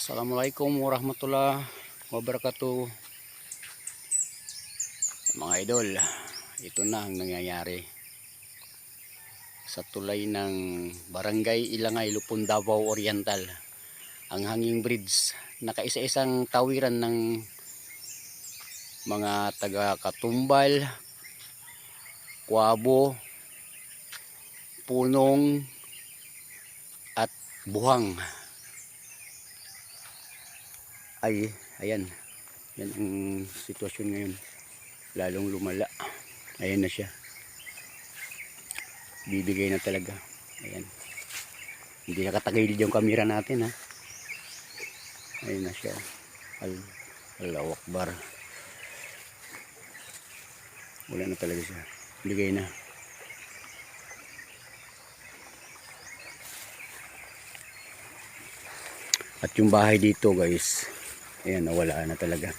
Assalamualaikum warahmatullahi wabarakatuh. Mga idol, ito na ang nangyayari sa tulay ng Barangay Ilangay, Lupon, Davao Oriental. Ang hanging bridge, nakaisa-isang tawiran ng mga taga Katumbal, Kuabo, Punong at Buhang. Ayan yan ang sitwasyon ngayon, lalong lumala. Ayan na siya, bibigay na talaga. Ayan, hindi nakatagilid yung camera natin, ha. Ayan na siya. Allahu Akbar, wala na talaga siya, bigay na. At yung bahay dito, guys, ayan, nawala na talaga.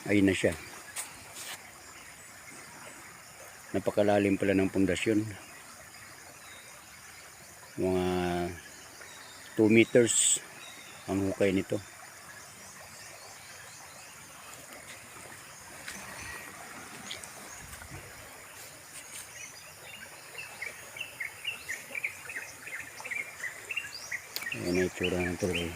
Ayun na siya. Napakalalim pala ng pundasyon. Mga 2 meters ang hukay nito. Ayan na itsura ng tuloy.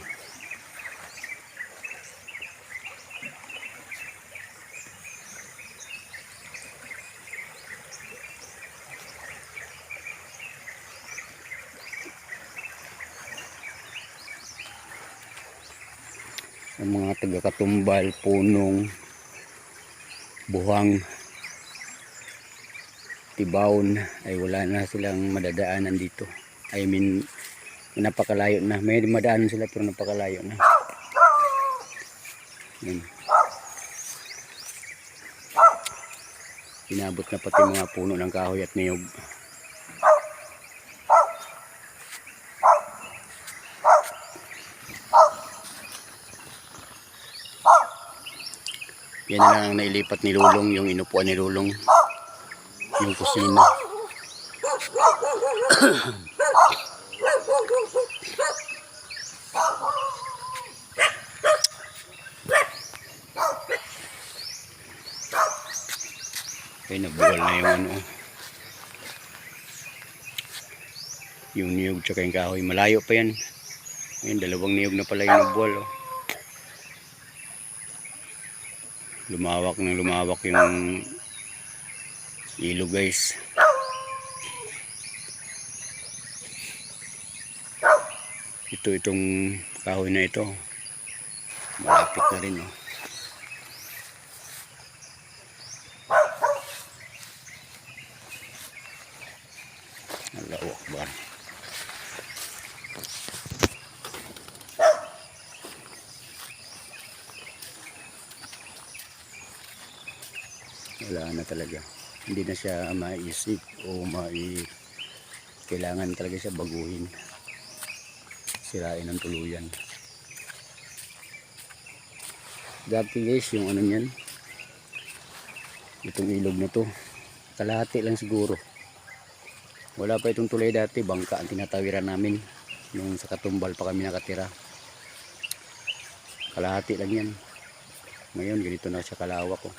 Ang mga taga Katumbal, Punong, Buhang, Tibaon ay wala na silang madadaanan dito. I mean, napakalayo na. May madaanan sila pero napakalayo na. Yan. Inabot na pati mga puno ng kahoy at niyog. Yan na lang ang nailipat ni Lulong, yung inupuan ni Lulong, yung kusina. Ay, nabuwal na yung ano, yung niyog tsaka yung kahoy. Malayo pa yan. Ayun, 2 niyog na pala yung nabuwal, oh. Lumawak ng lumawak yung ilog, guys. Itong kahoy na ito, malapit na rin, oh. Allahu Akbar. Wala na talaga, hindi na siya maisip o kailangan talaga siya baguhin, sirain ng tuluyan. Dati, guys, yung ano niyan, itong ilog na to, kalahati lang siguro. Wala pa itong tulay dati, bangka ang tinatawiran namin nung sa Katumbal pa kami nakatira. Kalahati lang yan. Ngayon ganito na siya kalawak, oh.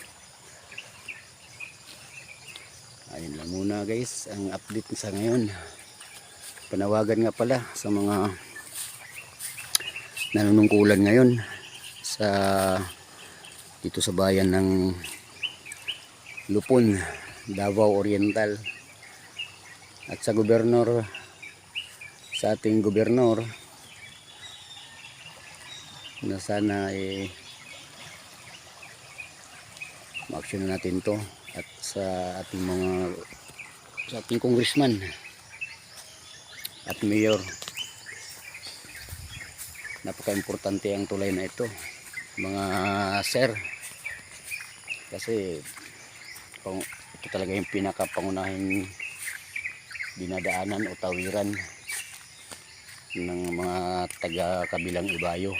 Ayun lang muna, guys, ang update sa ngayon. Panawagan nga pala sa mga nanunungkulan ngayon dito sa bayan ng Lupon, Davao Oriental, at sa gobernador, sa ating gobernador, na sana ma-action na natin to, at sa ating congressman at mayor. Napaka-importante ang tulay na ito, mga sir, kasi ito talaga yung pinakapangunahing dinadaanan o tawiran ng mga taga kabilang ibayo,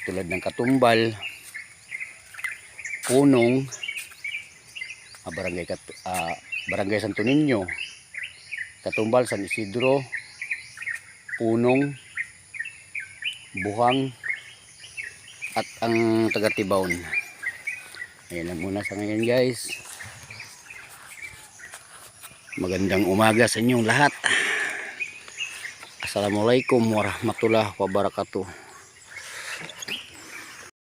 tulad ng Katumbal, Punong, Barangay Santo Niño, Katumbal, San Isidro, Punong, Buhang, at ang taga Tibaon. Ayan lang muna sa ngayon guys. Magandang umaga sa inyong lahat. Assalamualaikum warahmatullahi wabarakatuh.